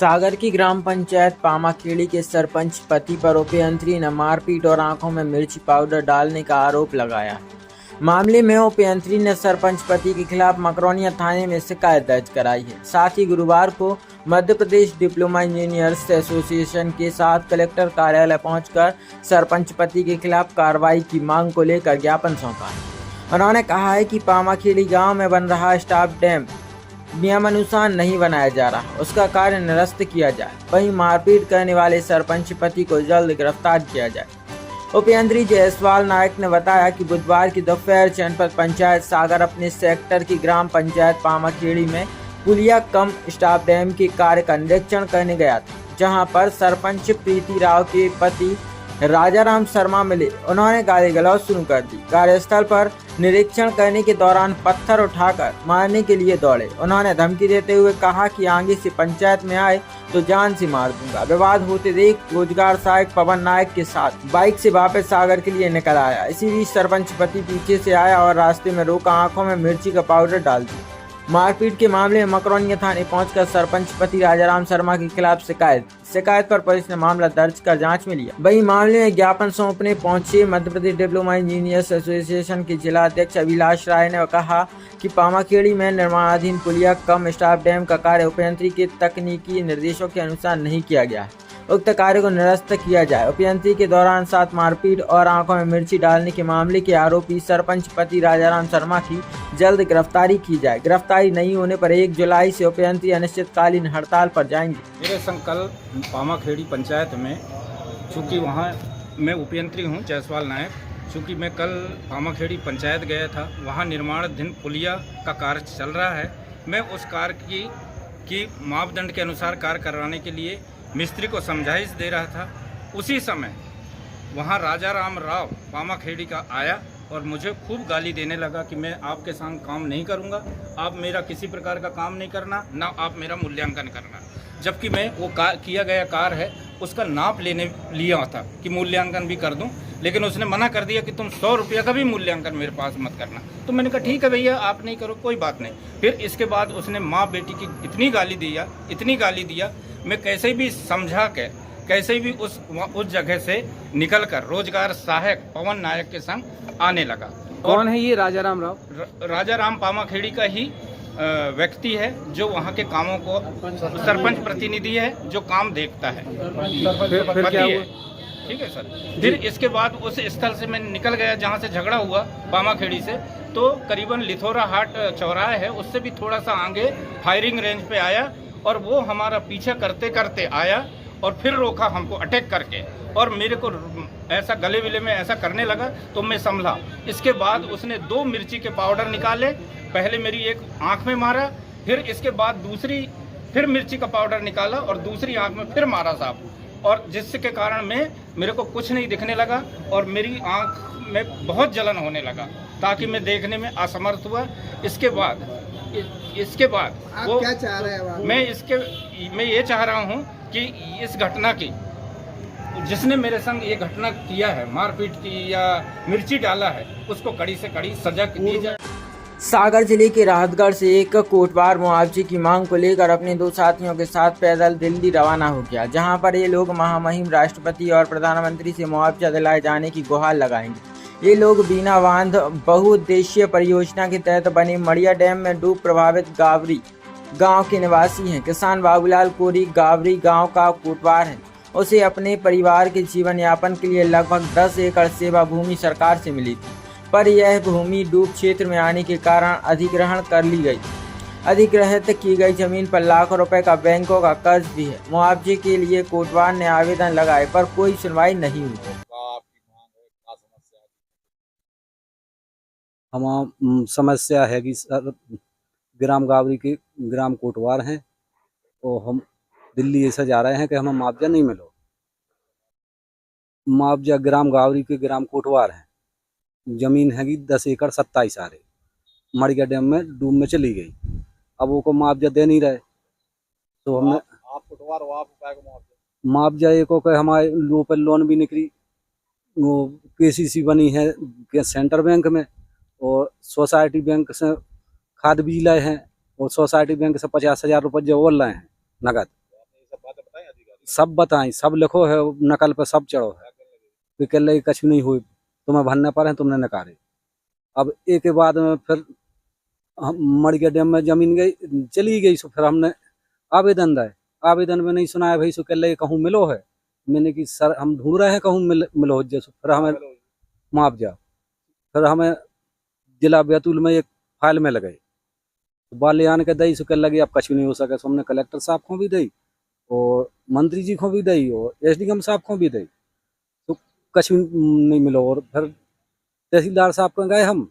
सागर की ग्राम पंचायत पामाखेड़ी के सरपंच पति पर उपयंत्री ने मारपीट और आंखों में मिर्ची पाउडर डालने का आरोप लगाया। मामले में उपयंत्री ने सरपंच पति के खिलाफ मकरोनिया थाने में शिकायत दर्ज कराई है। साथ ही गुरुवार को Madhya Pradesh diploma engineers association के साथ कलेक्टर कार्यालय पहुंचकर सरपंच पति के खिलाफ कार्रवाई की मांग को लेकर ज्ञापन सौंपा है। उन्होंने कहा है कि पामाखेड़ी गांव में बन रहा स्टाफ डैम नियमानुसार नहीं बनाया जा रहा, उसका कार्य निरस्त किया जाए। वहीं मारपीट करने वाले सरपंच पति को जल्द गिरफ्तार किया जाए। उपयंत्री जयसवाल नायक ने बताया कि बुधवार की दोपहर जनपद पंचायत सागर अपने सेक्टर की ग्राम पंचायत पामाखेड़ी में पुलिया कम स्टाफ डैम के कार्य का निरीक्षण करने गया था, जहां पर सरपंच प्रीति राव के पति राजाराम शर्मा मिले। उन्होंने गाली गलौज शुरू कर दी। कार्यस्थल पर निरीक्षण करने के दौरान पत्थर उठाकर मारने के लिए दौड़े। उन्होंने धमकी देते हुए कहा कि आगे से पंचायत में आए तो जान से मार दूंगा। विवाद होते देख रोजगार सहायक पवन नायक के साथ बाइक से वापस सागर के लिए निकल आया। इसी बीच सरपंच पति पीछे से आया और रास्ते में रोका, आंखों में मिर्ची का पाउडर डाल दिया। मारपीट के मामले में मकरोनिया थाने पहुंचकर सरपंच पति राजाराम शर्मा के खिलाफ शिकायत पर पुलिस ने मामला दर्ज कर जांच में लिया। वहीं मामले में ज्ञापन सौंपने पहुंचे Madhya Pradesh diploma engineers association के जिला अध्यक्ष अभिलाष राय ने कहा कि पामाखेड़ी में निर्माणाधीन पुलिया कम स्टाफ डैम का कार्य उपयंत्री के तकनीकी निर्देशों के अनुसार नहीं किया गया है। उक्त कार्य को निरस्त किया जाए। उपयंत्री के दौरान साथ मारपीट और आंखों में मिर्ची डालने के मामले के आरोपी सरपंच पति राजाराम शर्मा की जल्द गिरफ्तारी की जाए। गिरफ्तारी नहीं होने पर 1 जुलाई से उपयंत्री अनिश्चितकालीन हड़ताल पर जाएंगे। मेरे संग कल पामाखेड़ी पंचायत में, चूँकि वहाँ मैं उपयंत्री हूँ जयसवाल नायक, चूँकि मैं कल पामाखेड़ी पंचायत गया था, वहाँ निर्माणाधीन पुलिया का कार्य चल रहा है। मैं उस कार्य की मापदंड के अनुसार कार्य करवाने के लिए मिस्त्री को समझाइश दे रहा था। उसी समय वहाँ राजाराम राव पामाखेड़ी का आया और मुझे खूब गाली देने लगा कि मैं आपके संग काम नहीं करूँगा, आप मेरा किसी प्रकार का काम नहीं करना, ना आप मेरा मूल्यांकन करना। जबकि मैं वो किया गया कार्य है उसका नाप लेने लिया था कि मूल्यांकन भी कर दूं, लेकिन उसने मना कर दिया कि तुम 100 रुपये का भी मूल्यांकन मेरे पास मत करना। तो मैंने कहा ठीक है भैया, आप नहीं करो, कोई बात नहीं। फिर इसके बाद उसने माँ बेटी की इतनी गाली दिया, मैं कैसे भी समझा के कैसे भी उस जगह से निकल कर रोजगार सहायक पवन नायक के संग आने लगा। कौन है ये राजाराम राव? राजाराम पामाखेड़ी का ही व्यक्ति है जो वहाँ के कामों को सरपंच प्रतिनिधि है, जो काम देखता है। फिर क्या हुआ? ठीक है सर। फिर इसके बाद उस स्थल से मैं निकल गया जहाँ से झगड़ा हुआ पामाखेड़ी से, तो करीबन लिथोरा हाट चौराहा है, उससे भी थोड़ा सा आगे फायरिंग रेंज पे आया और वो हमारा पीछा करते करते आया और फिर रोका हमको अटैक करके, और मेरे को ऐसा गले विले में ऐसा करने लगा तो मैं संभला। इसके बाद उसने 2 मिर्ची के पाउडर निकाले, पहले मेरी एक आंख में मारा, फिर इसके बाद दूसरी फिर मिर्ची का पाउडर निकाला और दूसरी आंख में फिर मारा साहब, और जिसके कारण मेरे को कुछ नहीं दिखने लगा और मेरी आंख में बहुत जलन होने लगा, ताकि मैं देखने में असमर्थ हुआ। इसके बाद आप क्या चाह रहे हैं? मैं ये चाह रहा हूँ कि इस घटना की, जिसने मेरे संग ये घटना किया है, मारपीट की या मिर्ची डाला है, उसको कड़ी से कड़ी सजा दी जाए। सागर जिले के राहतगढ़ से एक कोटवार मुआवजे की मांग को लेकर अपने 2 साथियों के साथ पैदल दिल्ली रवाना हो गया, जहां पर ये लोग महामहिम राष्ट्रपति और प्रधानमंत्री से मुआवजा दिलाए जाने की गुहार लगाएंगे। ये लोग बीना बांध बहुउद्देशीय परियोजना के तहत बने मड़िया डैम में डूब प्रभावित गावरी गांव के निवासी हैं। किसान बाबूलाल कोरी गावरी गांव का कोटवार है। उसे अपने परिवार के जीवन यापन के लिए लगभग 10 एकड़ सेवा भूमि सरकार से मिली थी, पर यह भूमि डूब क्षेत्र में आने के कारण अधिग्रहण कर ली गई। अधिग्रहित की गई जमीन पर लाखों रुपए का बैंकों का कर्ज भी है। मुआवजे के लिए कोटवार ने आवेदन लगाए पर कोई सुनवाई नहीं हुई। हमारी समस्या है कि सर ग्राम गावरी के ग्राम कोटवार हैं और हम दिल्ली ऐसा जा रहे हैं कि हमें मुआवजा नहीं मिलो। मुआवजा ग्राम गावरी के ग्राम कोटवार हैं, जमीन है कि 10 एकड़ 27 आरे मड़िया डैम में डूब में चली गई। अब वो को मुआवजा दे नहीं रहे, तो हमने आप कोटवार हो, आप मुआवजा एक हो के हमारे लोन भी निकली, वो केसीसी बनी है सेंट्रल बैंक में, और सोसाइटी बैंक से खाद बीज लाए हैं, और सोसाइटी बैंक से 50,000 रुपये जो बोल रहे हैं नगद। सब बताएं, सब लिखो है, नकल पे सब चढ़ो है कि कह लगे कछ नहीं हुई, तुम्हें भरने पर है, तुमने नकारे। अब एक के बाद में फिर हम मड़िया डैम में जमीन गई चली गई, सो फिर हमने आवेदन दिए, आवेदन में नहीं सुनाया भाई, सो कह लगे कहूँ मिलो है। मैंने कि सर हम ढूंढ रहे हैं कहूँ मिलो जैसो, फिर हमें मुआवजा, फिर हमें जिला बैतूल में एक फाइल में लगे, बाले आने के दई, सो कह लगे अब कछ नहीं हो सके। सो हमने कलेक्टर साहब को भी दी और मंत्री जी को भी दी और SDM साहब को भी दी, तो कछ नहीं मिलो। और फिर तहसीलदार साहब को गए हम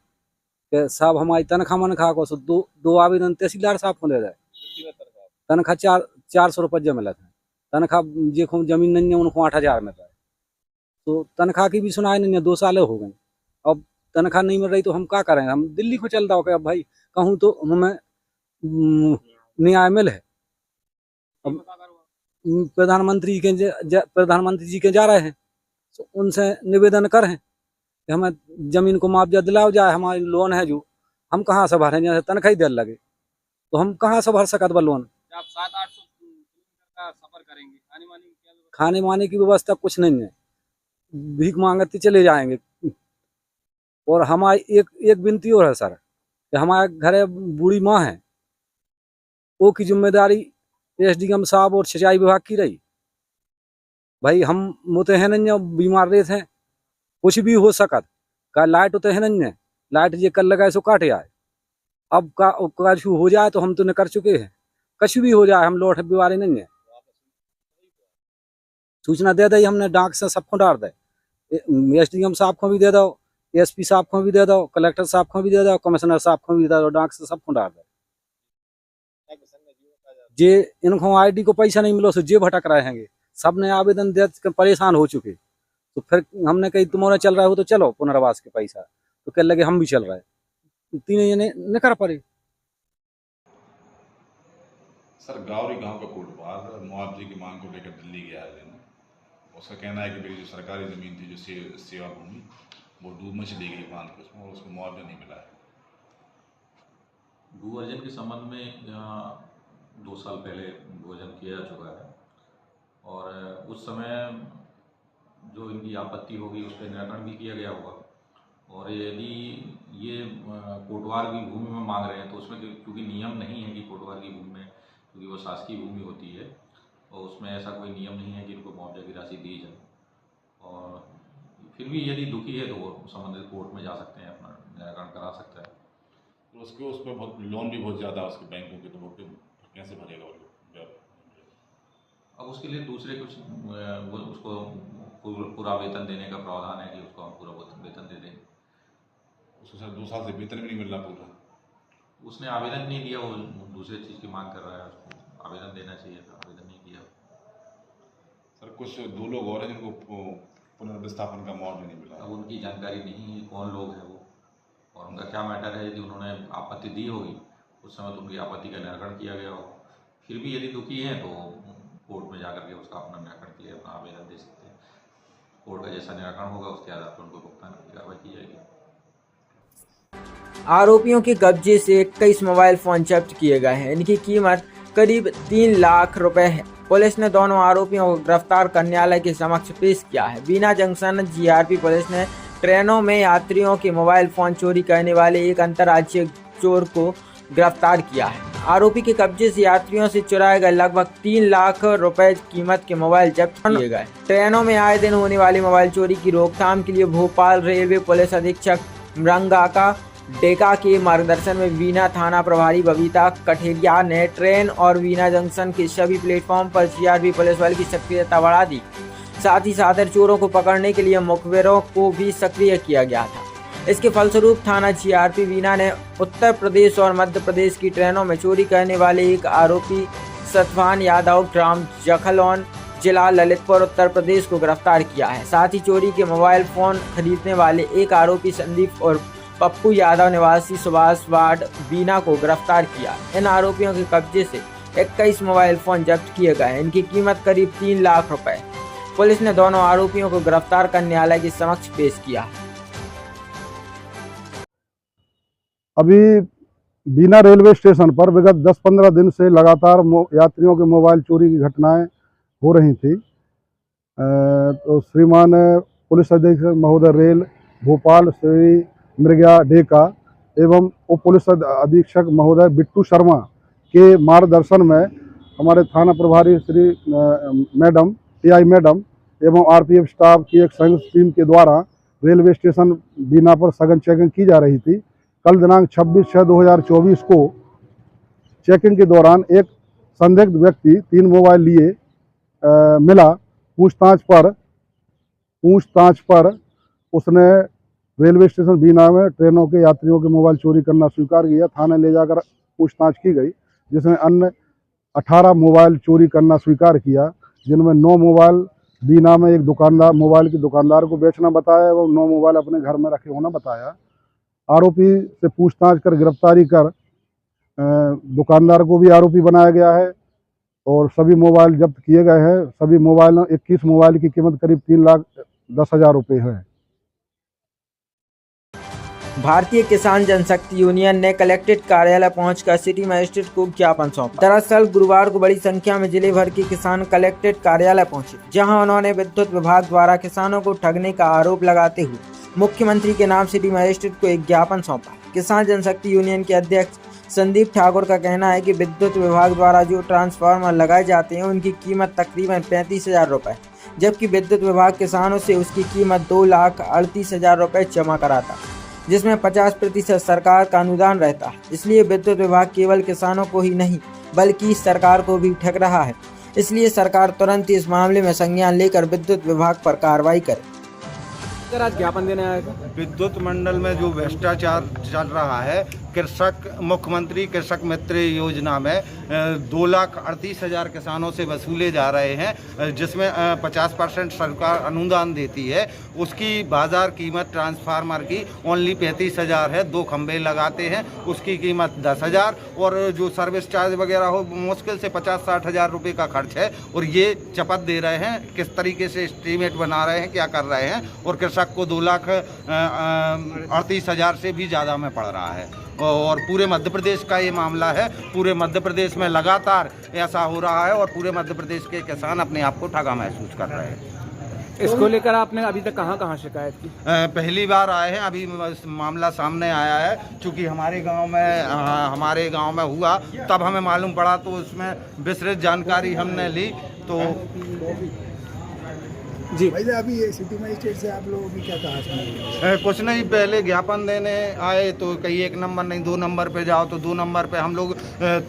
कि साहब हमारी तनख्वाह मनख्वाह को, सो दो आवेदन तहसीलदार साहब को दे रहे, तनख्वाह 400 रुपये मिला था, तनख्वाह जो जमीन नहीं है उनको 8,000 मिल रहा है, तो तनख्वाह की भी सुनाई नहीं है, 2 साल हो गए। अब तनख्वाह नहीं मिल रही तो हम क्या करें, हम दिल्ली को चल रहा हो कि अब भाई कहूँ तो हमें न्याय मिल है। अब प्रधानमंत्री जी के जा रहे हैं, तो उनसे निवेदन करें कि हमें जमीन को मुआवजा दिलाओ जाए, हमारी लोन है जो हम कहाँ से भरें, जैसे तनख्वाह ही दिल लगे तो हम कहाँ से भर सकत बा लोन। आप 700-800 किलोमीटर का सफर करेंगे, खाने वाने की व्यवस्था कुछ नहीं है, भीख मांगते चले जाएंगे। और हमारी एक विनती और है सर कि हमारे घरे बूढ़ी माँ है, वो की जिम्मेदारी SDM साहब और सिंचाई विभाग की रही। भाई हम मोते हैं नहीं, बीमार रहते हैं, कुछ भी हो सकत का, लाइट होते है नहीं है, लाइट ये कल लगाए सो काटे आए, अब का कुछ हो जाए तो हम तो न कर चुके हैं, कुछ भी हो जाए हम लौट बीमारी नहीं है। सूचना दे दी हमने, डाक से सबको डाल दे, SDM साहब को भी दे दो, SP साहब को भी दे दो, कलेक्टर साहब को भी दे दो, कमिश्नर साहब को भी दे दो, डाक से सबको डाल दे। जे इनको ID को पैसा नहीं मिलो, सो जे भटक रहे हैं, सब ने आवेदन दे के परेशान हो चुके, तो फिर हमने कही तुम्हारा चल रहा हो तो चलो पुनर्वास के पैसा, तो कह लगे हम भी चल रहे, 3 जने न कर पारे। सर गावरी गांव का कोटवार मुआवजे की मांग को लेकर दिल्ली गया है लेने। उसका कहना है कि मेरी जो सरकारी ज़मीन थी, जो सेवा भूमि, वो डूब में चली गई बांध के उसमें, और उसको मुआवजा नहीं मिला है। भू अर्जन के संबंध में 2 साल पहले भू अर्जन किया जा चुका है, और उस समय जो इनकी आपत्ति होगी उस पर निराकरण भी किया गया होगा। और यदि ये कोटवार की भूमि में मांग रहे हैं तो उसमें क्योंकि नियम नहीं है कि कोटवार की भूमि में, क्योंकि वो शासकीय भूमि होती है और उसमें ऐसा कोई नियम नहीं है कि इनको मुआवजा की राशि दी जाए। और फिर भी यदि दुखी है तो वो संबंधित कोर्ट में जा सकते हैं, अपना निराकरण करा सकते हैं। तो उसमें बहुत लोन भी बहुत ज़्यादा है उसके बैंकों के, तो वो कैसे भरेगा वो? अब उसके लिए दूसरे कुछ उसको पूरा वेतन देने का प्रावधान है कि उसको हम पूरा वेतन दे देंगे। उसको सर 2 साल से वेतन भी नहीं मिल रहा पूरा। उसने आवेदन नहीं दिया, वो दूसरे चीज़ की मांग कर रहा है, उसको आवेदन देना चाहिए था, आवेदन नहीं दिया। सर कुछ 2 लोग और हैं जिनको पुनर्विस्थापन का मुआवजा नहीं मिला। अब उनकी जानकारी नहीं है कौन लोग हैं वो, और उनका क्या मैटर है। यदि उन्होंने आपत्ति दी होगी उस समय तो उनकी आपत्ति का निराकरण किया गया होगा। फिर भी यदि दुखी हैं तो कोर्ट में जाकर के उसका अपना निराकरण के लिए अपना आवेदन दे सकते हैं। कोर्ट का जैसा निराकरण होगा उसके आधार पर उनको भुगतान की कार्रवाई की जाएगी। आरोपियों के कब्जे से 21 मोबाइल फोन जब्त किए गए हैं। इनकी कीमत करीब 3 लाख रुपए है। पुलिस ने दोनों आरोपियों को गिरफ्तार कर न्यायालय के समक्ष पेश किया है। बीना जंक्शन GRP पुलिस ने ट्रेनों में यात्रियों के मोबाइल फोन चोरी करने वाले एक अंतर्राज्यीय चोर को गिरफ्तार किया है। आरोपी के कब्जे से यात्रियों से चुराए गए लगभग 3 लाख रुपए कीमत के मोबाइल जब्त किए गए। ट्रेनों में आए दिन होने वाली मोबाइल चोरी की रोकथाम के लिए भोपाल रेलवे पुलिस अधीक्षक मृंगाका डेका के मार्गदर्शन में बीना थाना प्रभारी बबीता कठेरिया ने ट्रेन और बीना जंक्शन के सभी प्लेटफॉर्म पर GRP पुलिस बल की सक्रियता बढ़ा दी। साथ ही सादर चोरों को पकड़ने के लिए मुखबिरों को भी सक्रिय किया गया था। इसके फलस्वरूप थाना GRP बीना ने उत्तर प्रदेश और मध्य प्रदेश की ट्रेनों में चोरी करने वाले एक आरोपी सतवान यादव ग्राम जखलौन जिला ललितपुर उत्तर प्रदेश को गिरफ्तार किया है। साथ ही चोरी के मोबाइल फोन खरीदने वाले एक आरोपी संदीप और पप्पू यादव निवासी सुभाष वार्ड बीना को गिरफ्तार किया। इन आरोपियों के कब्जे से 21 मोबाइल फोन जब्त किए गए हैं। इनकी कीमत करीब 3 लाख रुपए। पुलिस ने दोनों आरोपियों को गिरफ्तार कर न्यायालय के समक्ष पेश किया। अभी बीना रेलवे स्टेशन पर विगत 10-15 दिन से लगातार यात्रियों के मोबाइल चोरी की घटनाएं हो रही थी तो श्रीमान पुलिस अधीक्षक महोदय रेल भोपाल श्री मृग्या डेका एवं उप पुलिस अधीक्षक महोदय बिट्टू शर्मा के मार्गदर्शन में हमारे थाना प्रभारी श्री मैडम टीआई मैडम एवं आरपीएफ स्टाफ की एक संयुक्त टीम के द्वारा रेलवे स्टेशन बीना पर सघन चेकिंग की जा रही थी। कल दिनांक 26/6/2024 को चेकिंग के दौरान एक संदिग्ध व्यक्ति 3 मोबाइल लिए मिला। पूछताछ पर उसने रेलवे स्टेशन बीना में ट्रेनों के यात्रियों के मोबाइल चोरी करना स्वीकार किया। थाने ले जाकर पूछताछ की गई, जिसमें अन्य 18 मोबाइल चोरी करना स्वीकार किया, जिनमें 9 मोबाइल बीना में एक दुकानदार मोबाइल की दुकानदार को बेचना बताया एवं 9 मोबाइल अपने घर में रखे होना बताया। आरोपी से पूछताछ कर गिरफ्तारी कर दुकानदार को भी आरोपी बनाया गया है और सभी मोबाइल जब्त किए गए हैं। सभी मोबाइल 21 मोबाइल की कीमत करीब 3,10,000 रुपये है। भारतीय किसान जनशक्ति यूनियन ने कलेक्ट्रेट कार्यालय पहुंचकर सिटी मजिस्ट्रेट को ज्ञापन सौंपा। दरअसल गुरुवार को बड़ी संख्या में जिले भर के किसान कलेक्ट्रेट कार्यालय पहुंचे, जहां उन्होंने विद्युत विभाग द्वारा किसानों को ठगने का आरोप लगाते हुए मुख्यमंत्री के नाम सिटी मजिस्ट्रेट को एक ज्ञापन सौंपा। किसान जनशक्ति यूनियन के अध्यक्ष संदीप ठाकुर का कहना है कि विद्युत विभाग द्वारा जो ट्रांसफार्मर लगाए जाते हैं उनकी कीमत तकरीबन 35,000 रुपये, जबकि विद्युत विभाग किसानों से उसकी कीमत 2,38,000 रुपये जमा कराता, जिसमें 50% सरकार का अनुदान रहता है। इसलिए विद्युत विभाग केवल किसानों को ही नहीं बल्कि सरकार को भी ठग रहा है। इसलिए सरकार तुरंत इस मामले में संज्ञान लेकर विद्युत विभाग पर कार्रवाई करे। सर, आज ज्ञापन देने आए थे। विद्युत मंडल में जो भ्रष्टाचार चल रहा है, मुख्यमंत्री कृषक मित्र योजना में 2,38,000 किसानों से वसूले जा रहे हैं, जिसमें 50% सरकार अनुदान देती है। उसकी बाजार कीमत ट्रांसफार्मर की ओनली 35,000 है। 2 खंभे लगाते हैं, उसकी कीमत 10,000 और जो सर्विस चार्ज वगैरह हो मुश्किल से 50-60 हज़ार रुपये का खर्च है। और ये चपत दे रहे हैं, किस तरीके से एस्टीमेट बना रहे हैं, क्या कर रहे हैं, और कृषक को 2,38,000 से भी ज़्यादा में पड़ रहा है। और पूरे मध्य प्रदेश का ये मामला है। पूरे मध्य प्रदेश में लगातार ऐसा हो रहा है और पूरे मध्य प्रदेश के किसान अपने आप को ठगा महसूस कर रहे हैं। इसको लेकर आपने अभी तक कहाँ शिकायत की? पहली बार आए हैं, अभी मामला सामने आया है। चूँकि हमारे गांव में हुआ, तब हमें मालूम पड़ा तो उसमें विस्तृत जानकारी हमने ली। तो जी भाई, अभी ये सिटी मजिस्ट्रेट से आप लोगों की क्या कहा? कुछ नहीं, पहले ज्ञापन देने आए तो कहीं 1 नंबर नहीं 2 नंबर पे जाओ, तो 2 नंबर पे हम लोग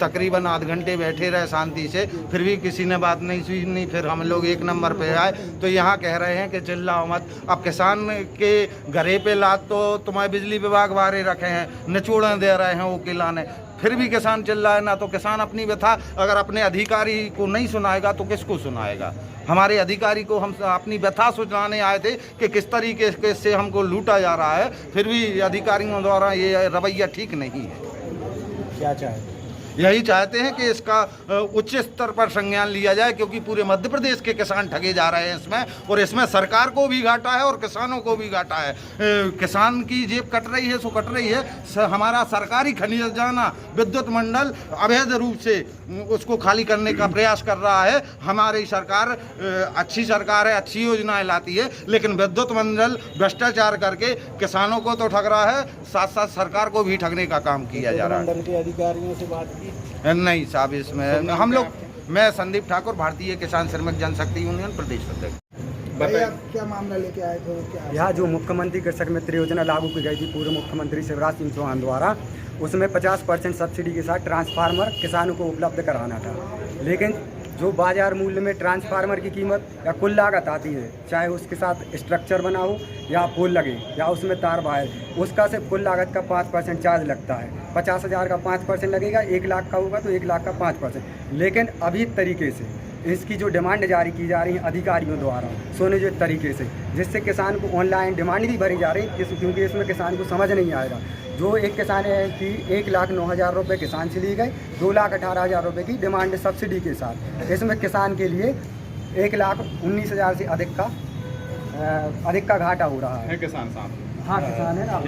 तकरीबन आध घंटे बैठे रहे शांति से, फिर भी किसी ने बात नहीं सुनी। फिर हम लोग 1 नंबर पे आए तो यहाँ कह रहे हैं कि चिल्लाओ मत। अब किसान के घरे पे लात तो तुम्हारे बिजली विभाग वाले रखे हैं, निचोड़े दे रहे हैं वकीला ने, फिर भी किसान चिल्लाए ना। तो किसान अपनी व्यथा अगर अपने अधिकारी को नहीं सुनाएगा तो किसको सुनाएगा? हमारे अधिकारी को हम अपनी व्यथा सुनाने आए थे कि किस तरीके से हमको लूटा जा रहा है, फिर भी अधिकारियों द्वारा ये रवैया ठीक नहीं है। क्या चाहे? यही चाहते हैं कि इसका उच्च स्तर पर संज्ञान लिया जाए, क्योंकि पूरे मध्य प्रदेश के किसान ठगे जा रहे हैं इसमें, और इसमें सरकार को भी घाटा है और किसानों को भी घाटा है। किसान की जेब कट रही है सो कट रही है। हमारा सरकारी खजाना विद्युत मंडल अवैध रूप से उसको खाली करने का प्रयास कर रहा है। हमारी सरकार अच्छी सरकार है, अच्छी योजनाएं लाती है, लेकिन विद्युत मंडल भ्रष्टाचार करके किसानों को तो ठग रहा है, साथ साथ सरकार को भी ठगने का काम किया जा रहा है। मंडल के अधिकारियों से बात की? नहीं साहब, इसमें हम लोग, मैं संदीप ठाकुर, भारतीय किसान श्रमिक जनशक्ति यूनियन प्रदेश अध्यक्ष। भाई, आप क्या मामला लेके आए थे? यहाँ जो मुख्यमंत्री कृषक मित्र योजना लागू की गई थी पूर्व मुख्यमंत्री शिवराज सिंह चौहान द्वारा, उसमें 50% सब्सिडी के साथ ट्रांसफार्मर किसानों को उपलब्ध कराना था। लेकिन जो बाजार मूल्य में ट्रांसफार्मर की कीमत या कुल लागत आती है, चाहे उसके साथ स्ट्रक्चर बना हो या पोल लगे या उसमें तार बाहर, उसका सिर्फ कुल लागत का 5% चार्ज लगता है। 50,000 का 5% लगेगा, 1 लाख का होगा तो 1 लाख का 5%। लेकिन अभी तरीके से इसकी जो डिमांड जारी की जा रही है अधिकारियों द्वारा सोने जो तरीके से, जिससे किसान को ऑनलाइन डिमांड भी भरी जा रही है, क्योंकि इसमें किसान को समझ नहीं आएगा। जो एक किसान है कि 1,09,000 रुपये किसान से ली गई, 2,18,000 रुपये की डिमांड सब्सिडी के साथ। इसमें किसान के लिए 1,19,000 से अधिक का घाटा हो रहा है। किसान साहब? हाँ, किसान है ना।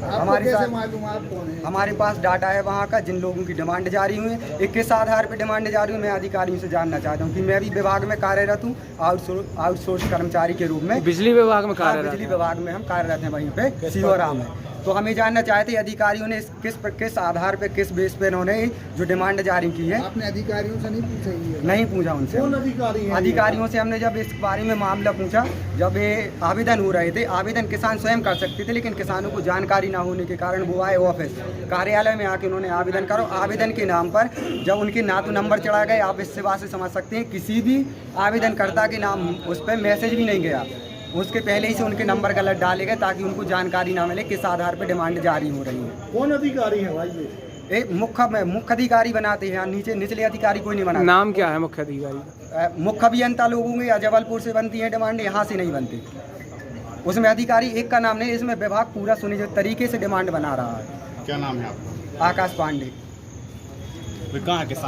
हमारे कैसे साथ मालूम आप कौन है? हमारे पास डाटा है वहाँ का, जिन लोगों की डिमांड जारी हुई है, 21 आधार पर डिमांड जारी हुई। मैं अधिकारियों से जानना चाहता हूँ कि मैं भी विभाग में कार्यरत हूँ, आउटसोर्स कर्मचारी के रूप में। बिजली विभाग में हाँ, कार्यरत बिजली हैं। विभाग में हम कार्यरत हैं वहीं पे सियोरा में। तो हमें जानना चाहते हैं अधिकारियों ने किस आधार पे, किस बेस पे इन्होंने जो डिमांड जारी की है। आपने अधिकारियों से नहीं पूछा ये? नहीं पूछा उनसे। कौन अधिकारी है? अधिकारियों से हमने जब इस बारे में मामला पूछा, जब ये आवेदन हो रहे थे, आवेदन किसान स्वयं कर सकते थे, लेकिन किसानों को जानकारी ना होने के कारण वो आए ऑफिस कार्यालय में आके उन्होंने आवेदन करो। आवेदन के नाम पर जब उनके ना तो नंबर चढ़ा गए, आप इस बात से समझ सकते हैं किसी भी आवेदनकर्ता के नाम उस पर मैसेज भी नहीं गया, उसके पहले ही से उनके नंबर गलत डाले गए ताकि उनको जानकारी ना मिले किस आधार पर डिमांड जारी हो रही है। कौन अधिकारी है भाई ये? एक मुख्य अधिकारी बनाते हैं, नीचे निचले अधिकारी कोई नहीं बनाता। नाम क्या है मुख्य अधिकारी का? मुख्य अभियंता लोग होंगे या जबलपुर से बनती है डिमांड, यहाँ से नहीं बनती। उसमें अधिकारी एक का नाम नहीं, इसमें विभाग पूरा सुनिश्चित तरीके से डिमांड बना रहा है। क्या नाम है आपका? आकाश पांडे। कहाँ किसान